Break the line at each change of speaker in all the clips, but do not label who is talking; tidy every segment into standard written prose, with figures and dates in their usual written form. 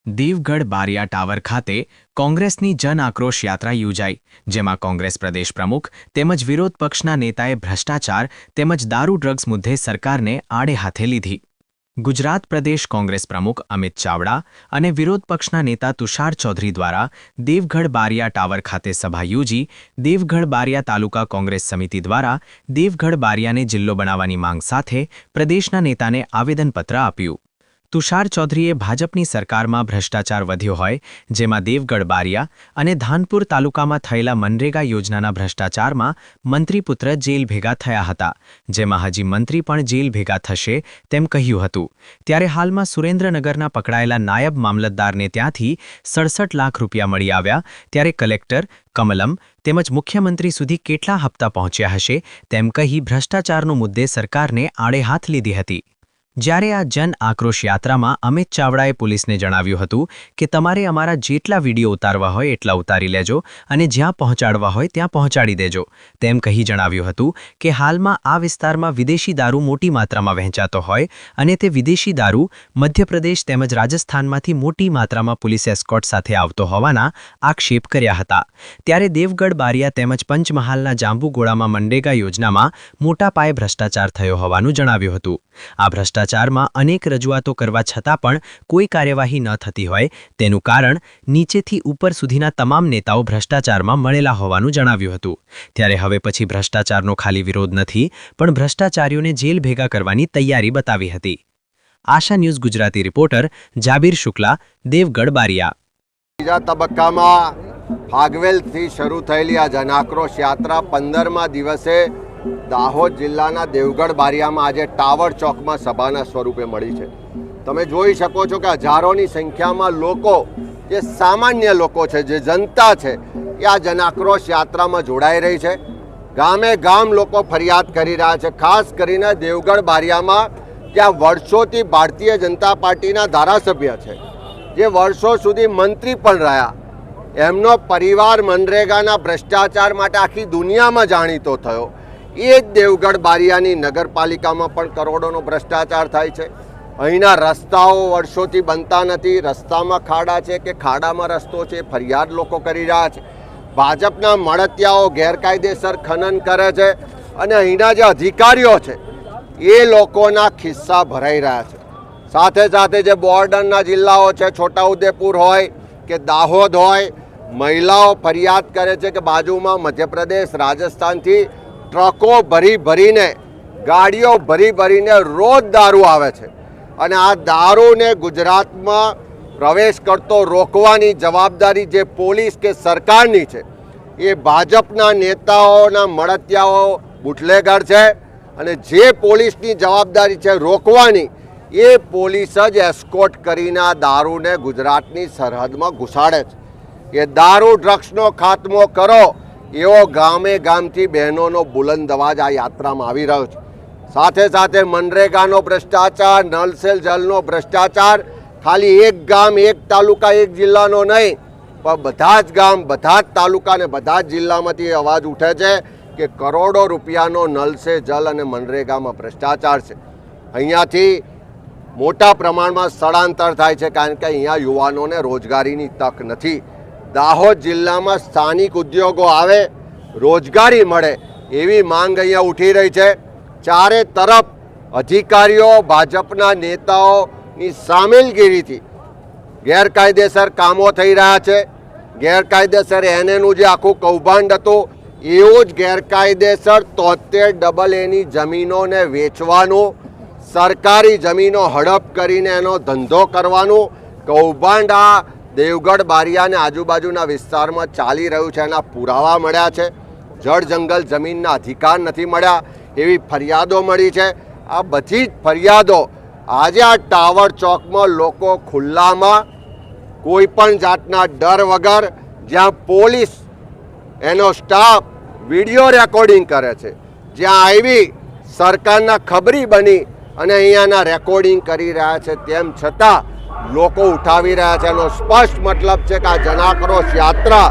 Devgadh Bariya tower ખાતે કોંગ્રેસની જન આક્રોશ યાત્રા યોજાઈ, જેમાં કોંગ્રેસ પ્રદેશ પ્રમુખ તેમજ વિરોધ પક્ષના નેતાએ ભ્રષ્ટાચાર તેમજ દારૂ ડ્રગ્સ મુદ્દે સરકારને આડે હાથે લીધી. ગુજરાત પ્રદેશ કોંગ્રેસ પ્રમુખ અમિત ચાવડા અને વિરોધ પક્ષના નેતા તુષાર ચૌધરી દ્વારા દેવગઢ બારિયા ટાવર ખાતે સભા યોજી દેવગઢ બારિયા તાલુકા કોંગ્રેસ સમિતિ દ્વારા દેવગઢ બારિયાને જિલ્લો બનાવવાની માંગ સાથે પ્રદેશના નેતાને આવેદનપત્ર આપ્યું. તુષાર ચૌધરીએ ભાજપની સરકારમાં ભ્રષ્ટાચાર વધ્યો હોય, જેમાં દેવગઢ બારિયા અને ધાનપુર તાલુકામાં થયેલા મનરેગા યોજનાના ભ્રષ્ટાચારમાં મંત્રીપુત્ર જેલ ભેગા થયા હતા, જેમાં હજી મંત્રી પણ જેલ ભેગા થશે તેમ કહ્યું હતું. ત્યારે હાલમાં સુરેન્દ્રનગરના પકડાયેલા નાયબ મામલતદારને ત્યાંથી 67 લાખ રૂપિયા મળી આવ્યા, ત્યારે કલેક્ટર કમલમ તેમજ મુખ્યમંત્રી સુધી કેટલા હપ્તા પહોંચ્યા હશે તેમ કહી ભ્રષ્ટાચારનો મુદ્દે સરકારને આડે હાથ લીધી હતી. જ્યારે આ જન આક્રોશ યાત્રામાં અમિત ચાવડાએ પોલીસને જણાવ્યું હતું કે તમારે અમારા જેટલા વિડીયો ઉતારવા હોય એટલા ઉતારી લેજો અને જ્યાં પહોંચાડવા હોય ત્યાં પહોંચાડી દેજો તેમ કહી જણાવ્યું હતું કે હાલમાં આ વિસ્તારમાં વિદેશી દારૂ મોટી માત્રામાં વહેંચાતો હોય અને તે વિદેશી દારૂ મધ્યપ્રદેશ તેમજ રાજસ્થાનમાંથી મોટી માત્રામાં પોલીસ એસ્કોર્ટ સાથે આવતો હોવાના આક્ષેપ કર્યા હતા. ત્યારે દેવગઢ બારિયા તેમજ પંચમહાલના જાંબુગોળામાં મનરેગા યોજનામાં મોટા પાયે ભ્રષ્ટાચાર થયો હોવાનું જણાવ્યું હતું. આ ભ્રષ્ટાચારમાં અનેક રજૂઆતો કરવા છતાં પણ કોઈ કાર્યવાહી ન થતી હોય તેનું કારણ નીચેથી ઉપર સુધીના તમામ નેતાઓ ભ્રષ્ટાચારમાં મળેલા હોવાનું જણાવ્યું હતું. ત્યારે હવે પછી ભ્રષ્ટાચારનો ખાલી વિરોધ નથી, પણ ભ્રષ્ટાચારીઓને જેલ ભેગા કરવાની તૈયારી બતાવી હતી. આશા news Gujarati reporter Jaber Shukla, Devgadh Bariya.
બીજા તબક્કામાં ફાગવેલથી શરૂ થયેલી આ જનાક્રોશ યાત્રા 15મા દિવસે દાહોદ જિલ્લાના દેવગઢ બારિયામાં આજે ટાવર ચોકમાં સભાના સ્વરૂપે મળી છે. તમે જોઈ શકો છો કે હજારોની સંખ્યામાં લોકો, જે સામાન્ય લોકો છે, જે જનતા છે, એ આ જનાક્રોશ યાત્રામાં જોડાઈ રહી છે. ગામે ગામ લોકો ફરિયાદ કરી રહ્યા છે. ખાસ કરીને દેવગઢ બારિયામાં જ્યાં વર્ષોથી ભારતીય જનતા પાર્ટીના ધારાસભ્ય છે, જે વર્ષો સુધી મંત્રી પણ રહ્યા, એમનો પરિવાર મનરેગાના ભ્રષ્ટાચાર માટે આખી દુનિયામાં જાણીતો થયો. એ જ દેવગઢ બારિયાની નગરપાલિકામાં પણ કરોડોનો ભ્રષ્ટાચાર થાય છે. અહીંના રસ્તાઓ વર્ષોથી બનતા નથી, રસ્તામાં ખાડા છે કે ખાડામાં રસ્તો છે, ફરિયાદ લોકો કરી રહ્યા છે. ભાજપના મળતિયાઓ ગેરકાયદેસર ખનન કરે છે અને અહીંના જે અધિકારીઓ છે એ લોકોના ખિસ્સા ભરાઈ રહ્યા છે. સાથે સાથે જે બોર્ડરના જિલ્લાઓ છે, છોટાઉદેપુર હોય કે દાહોદ હોય, મહિલાઓ ફરિયાદ કરે છે કે બાજુમાં મધ્યપ્રદેશ, રાજસ્થાનથી ટ્રકો ભરી ભરીને, ગાડીઓ ભરી ભરીને રોજ દારૂ આવે છે અને આ દારૂને ગુજરાતમાં પ્રવેશ કરતો રોકવાની જવાબદારી જે પોલીસ કે સરકારની છે એ ભાજપના નેતાઓના મળતિયાઓ બુટલેગર છે. અને જે પોલીસની જવાબદારી છે રોકવાની, એ પોલીસ જ એસ્કોર્ટ કરીને આ દારૂને ગુજરાતની સરહદમાં ઘુસાડે છે. એ દારૂ ડ્રગ્સનો ખાત્મો કરો એવો ગામે ગામથી બહેનોનો બુલંદ અવાજ આ યાત્રામાં આવી રહ્યો છે. સાથે સાથે મનરેગાનો ભ્રષ્ટાચાર, નળ સે જલનો ભ્રષ્ટાચાર ખાલી એક ગામ, એક તાલુકા, એક જિલ્લાનો નહીં, પણ બધા જ ગામ, બધા જ તાલુકા અને બધા જ જિલ્લામાંથી અવાજ ઉઠે છે કે કરોડો રૂપિયાનો નળ સે જલ અને મનરેગામાં ભ્રષ્ટાચાર છે. અહીંયાથી મોટા પ્રમાણમાં સ્થળાંતર થાય છે, કારણ કે અહીંયા યુવાનોને રોજગારીની તક નથી. દાહોદ જિલ્લામાં સ્થાનિક ઉદ્યોગો આવે, રોજગારી મળે એવી માંગ અહીંયા ઉઠી રહી છે. ચારે તરફ અધિકારીઓ, ભાજપના નેતાઓની સામેલગીરીથી ગેરકાયદેસર કામો થઈ રહ્યા છે. ગેરકાયદેસર એનએનું જે આખું કૌભાંડ હતું, એવું જ ગેરકાયદેસર 73 AA ની જમીનોને વેચવાનું, સરકારી જમીનો હડપ કરીને એનો ધંધો કરવાનું કૌભાંડ આ દેવગઢ બારિયાને આજુબાજુના વિસ્તારમાં ચાલી રહ્યું છે. એના પુરાવા મળ્યા છે. જળ જંગલ જમીનના અધિકાર નથી મળ્યા એવી ફરિયાદો મળી છે. આ બધી જ ફરિયાદો આજે આ ટાવર ચોકમાં લોકો ખુલ્લામાં, કોઈ પણ જાતના ડર વગર, જ્યાં પોલીસ એનો સ્ટાફ વિડીયો રેકોર્ડિંગ કરે છે, જ્યાં આવી સરકારના ખબરી બની અને અહીંયાના રેકોર્ડિંગ કરી રહ્યા છે, તેમ છતાં લોકો ઉઠાવી રહ્યા છે. એનો સ્પષ્ટ મતલબ છે કે આ જનાક્રોશ યાત્રા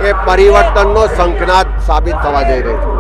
એ પરિવર્તનનો શંખનાદ સાબિત થવા જઈ રહી છે.